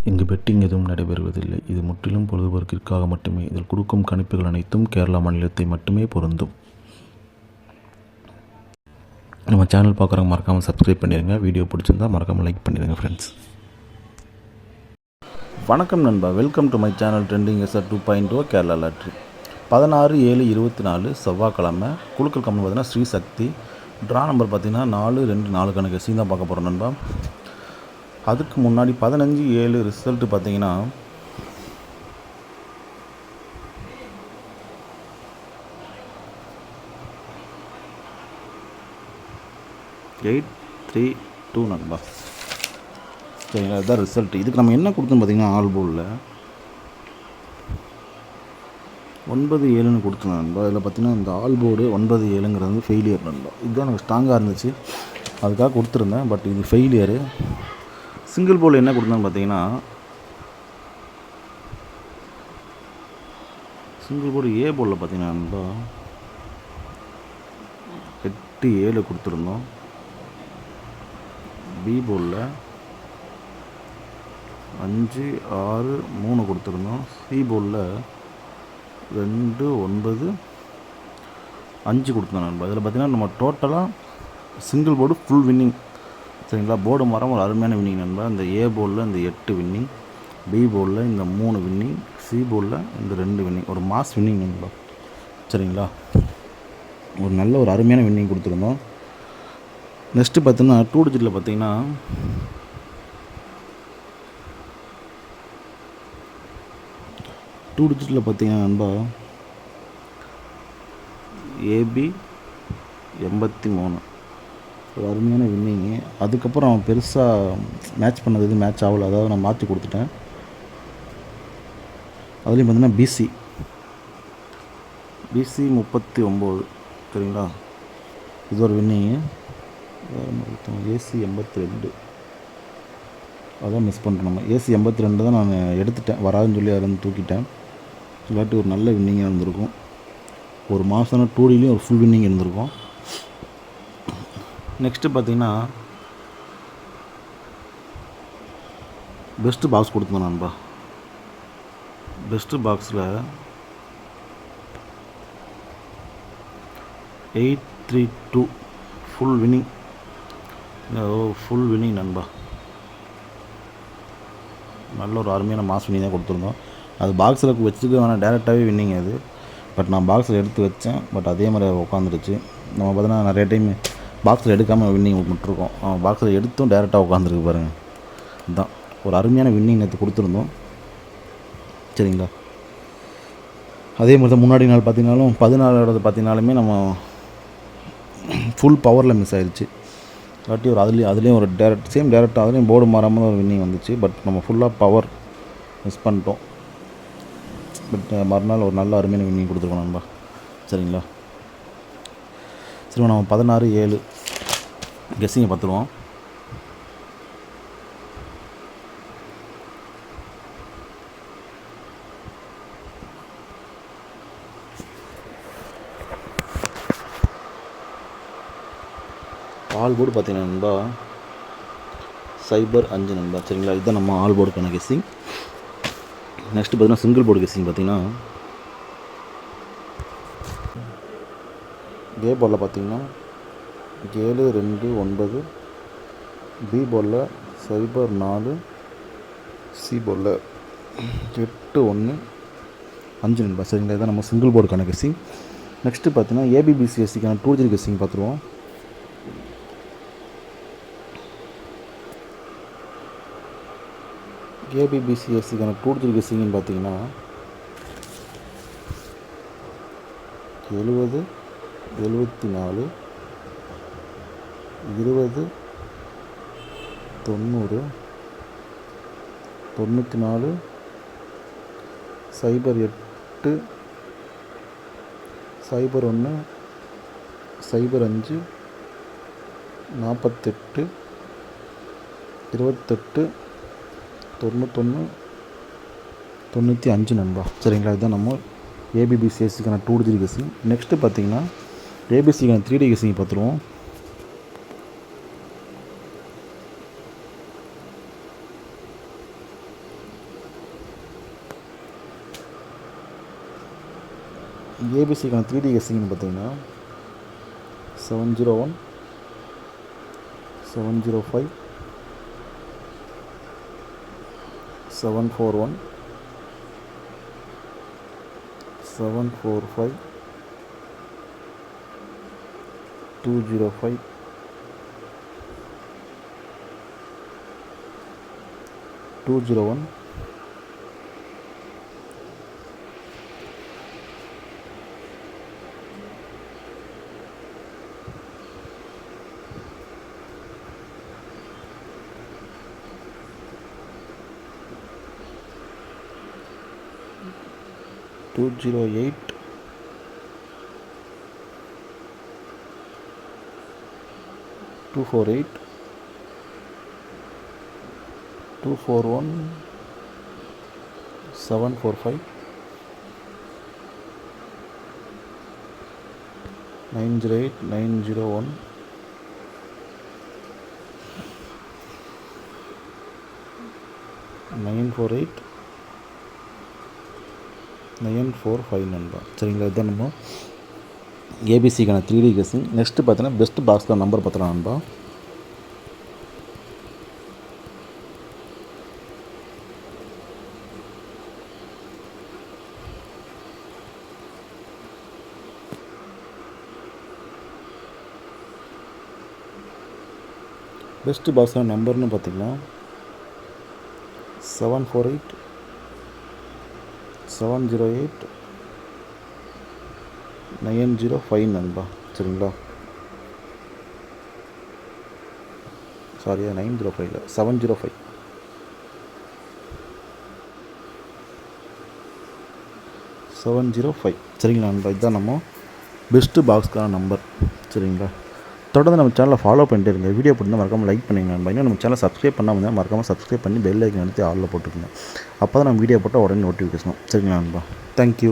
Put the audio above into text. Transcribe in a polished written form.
இங்கு பெட்டிங் எதுவும் நடைபெறுவதில்லை. இது முற்றிலும் பொழுதுபோக்கிற்காக மட்டுமே. இதில் கொடுக்கும் கணிப்புகள் அனைத்தும் கேரளா மாநிலத்தை மட்டுமே பொருந்தும். நம்ம சேனல் பார்க்குறவங்க மறக்காமல் சப்ஸ்கிரைப் பண்ணிடுங்க. வீடியோ பிடிச்சிருந்தா மறக்காமல் லைக் பண்ணிடுங்க ஃப்ரெண்ட்ஸ். வணக்கம் நண்பா, welcome to my channel trending SR 2.0 Kerala lottery. 16/7/24 செவ்வாய்க்கிழமை. குழுக்கள் கம்பெனி பார்த்தீங்கன்னா ஸ்ரீ சக்தி. ட்ரா நம்பர் பார்த்தீங்கன்னா 424 கணக்கு சீன் தான் பார்க்க போகிறோம் நண்பா. அதுக்கு முன்னாடி 15/7 ரிசல்ட்டு பார்த்தீங்கன்னா 832 நண்பா. சரிங்களா, இதுதான் ரிசல்ட். இதுக்கு நம்ம என்ன கொடுத்தோன்னு பார்த்தீங்கன்னா ஆல் போர்டில் 9-7ன்னு கொடுத்தோம் நண்பா. இதில் பார்த்தீங்கன்னா இந்த ஆல் போர்டு 9-7ங்கிறது வந்து ஃபெயிலியர் நண்பா. இதுதான் எனக்கு ஸ்ட்ராங்காக இருந்துச்சு, அதுக்காக கொடுத்துருந்தேன். பட் இது ஃபெயிலியரு. சிங்கிள் போர்டில் என்ன கொடுத்தோன்னு பார்த்தீங்கன்னா சிங்கிள் போர்டு ஏ போர்டில் பார்த்தீங்கன்னா நண்பா 8-7 கொடுத்துருந்தோம். பி போர்டில் 5-6-3 கொடுத்துருந்தோம். சி போர்டில் 2-9-5 கொடுத்துருந்தோம் நண்பா. இதில் பார்த்தீங்கன்னா நம்ம டோட்டலாக சிங்கிள் போர்டு ஃபுல் வின்னிங். சரிங்களா, போர்டு மரம் ஒரு அருமையான வின்னிங் நண்பா. இந்த ஏ போர்டில் இந்த 8 வின்னிங், பி போர்டில் இந்த 3 வின்னிங், சி போர்டில் இந்த 2 வின்னிங். ஒரு மாஸ் வின்னிங் நண்பா. சரிங்களா, ஒரு நல்ல ஒரு அருமையான வின்னிங் கொடுத்துருந்தோம். நெக்ஸ்ட்டு பார்த்தீங்கன்னா 2 டிஜிட்டில் பார்த்தீங்கன்னா 2 டிஜிட்டில் பார்த்தீங்கன்னா நண்பா ஏபி 83 ஒரு அருமையான வின்னிங்கு. அதுக்கப்புறம் அவன் பெருசாக மேட்ச் பண்ணது எதுவும் மேட்ச் ஆகலை, அதாவது நான் மாற்றி கொடுத்துட்டேன். அதுலேயும் பார்த்தீங்கன்னா பிசி 39. சரிங்களா, இது ஒரு வின்னிங்கு. ஏசி 82 அதான் மிஸ் பண்ணிட்டோம். நம்ம ஏசி 82 தான் நான் எடுத்துட்டேன், வராதுன்னு சொல்லி அதில் தூக்கிட்டேன். இல்லாட்டி ஒரு நல்ல வின்னிங்காக இருந்திருக்கும். ஒரு மாதம்னா 2Dலேயும் ஒரு ஃபுல் வின்னிங் இருந்திருக்கும். நெக்ஸ்ட்டு பார்த்தீங்கன்னா பெஸ்ட்டு பாக்ஸ் கொடுத்தோம் நண்பா. பெஸ்ட்டு பாக்ஸில் 832 ஃபுல் வின்னிங். ஃபுல் வின்னிங் நண்பா. நல்ல ஒரு அருமையான மாஸ் வின்னிங் தான் கொடுத்துருந்தோம். அது பாக்ஸில் வச்சுக்க வேணால் டேரெக்டாகவே வின்னிங் அது. பட் நான் பாக்ஸில் எடுத்து வச்சேன், பட் அதே மாதிரி உட்காந்துருச்சு. நம்ம பார்த்தீங்கன்னா நிறைய டைம் பாக்ஸில் எடுக்காமல் வின்னிங் விட்டுருக்கோம். பாக்ஸில் எடுத்தும் டேரெக்டாக உட்காந்துருக்கு பாருங்கள். இதுதான் ஒரு அருமையான வின்னிங் நேற்று கொடுத்துருந்தோம். சரிங்களா, அதே மாதிரி தான் முன்னாடி நாள் பார்த்தீங்கன்னாலும் 14 பார்த்தீங்கனாலுமே நம்ம ஃபுல் பவரில் மிஸ் ஆயிடுச்சு. இல்லாட்டி ஒரு அதுலேயும் ஒரு டேரெக்டாக அதுலேயும் போர்டு மாறாமல் ஒரு வின்னிங் வந்துச்சு. பட் நம்ம ஃபுல்லாக பவர் மிஸ் பண்ணிட்டோம். பட் மறுநாள் ஒரு நல்ல அருமையான வின்னிங் கொடுத்துருக்கோம் நண்பா. சரிங்களா, சரி நம்ம 16-7 கெஸ்ஸிங்கை பார்த்துருவோம். ஆல் போர்டு பார்த்தீங்கன்னா நண்பா 0-5 நண்பா. சரிங்களா, இதுதான் நம்ம ஆல் போர்டுக்கான கெஸ்ஸிங். நெக்ஸ்ட்டு பார்த்தீங்கன்னா சிங்கிள் போர்டு கெஸ்ஸிங் பார்த்தீங்கன்னா ஏ போர்டில் பார்த்தீங்கன்னா 7-2-9, பி போர்டில் 0-4, சி போர்டில் 8-1-5 நண்பா. சரிங்களா, இதுதான் நம்ம சிங்கிள் போர்டுக்கான கெஸ்ஸிங். நெக்ஸ்ட்டு பார்த்தீங்கன்னா ஏபிபிசிஎஸ்சிக்கான 2G கெஸ்ஸிங் பார்த்துருவோம். ஏபிபிசிஎஸ்சிக்கான 2G கெஸ்ஸிங்னு பார்த்தீங்கன்னா 70, 74, 20, 90, 94, 08, 01, 05, 48, 28, 91, 95 நண்பா. சரிங்களா, இதுதான் நம்ம ஏபிபிசிஎஸ்சிக்கான 2D கெஸ்ஸிங். நெக்ஸ்ட்டு பார்த்தீங்கன்னா ஏபிசிக்கான 3D கெஸ்ஸிங் பார்த்துருவோம். ஏபிசிக்கான 3D கெஸ்ஸிங்னு பார்த்தீங்கன்னா 701 705 741 745 205 201 208 248 241 745 908 901 948 945 நண்பா. சரிங்களா, இதுதான் நம்ம ஏபிசிக்கான 3D கெஸ்ஸிங். நெக்ஸ்ட்டு பார்த்தீங்கன்னா பெஸ்ட் பாக்ஸில் நம்பர் பார்த்துலாம் நண்பா. பெஸ்ட்டு பாக்ஸில் நம்பர்னு பார்த்திங்கன்னா 748 708 905 நண்பா. சரிங்களா, சாரி 905 இல்லை 705 705. சரிங்களா நண்பா, இதுதான் நம்ம பெஸ்ட்டு பாக்ஸ்க்கான நம்பர். சரிங்களா, தொடர்ந்து நம்ம சேனலை ஃபாலோ பண்ணிட்டு இருங்க. வீடியோ பிடிச்சிருந்தா மறக்காமல் லைக் பண்ணிங்க நண்பா. இன்னும் நம்ம சேனலை சப்ஸ்கிரைப் பண்ணாமல் இருந்தால் மறக்காமல் சப்ஸ்கிரைப் பண்ணி பெல் ஐக்கன் எடுத்து ஆளில் போட்டுக்கோங்க. அப்போ தான் நம்ம வீடியோ போட்டால் உடனே நோட்டிஃபிகேஷன். சரிங்களா நண்பா, தேங்க்யூ.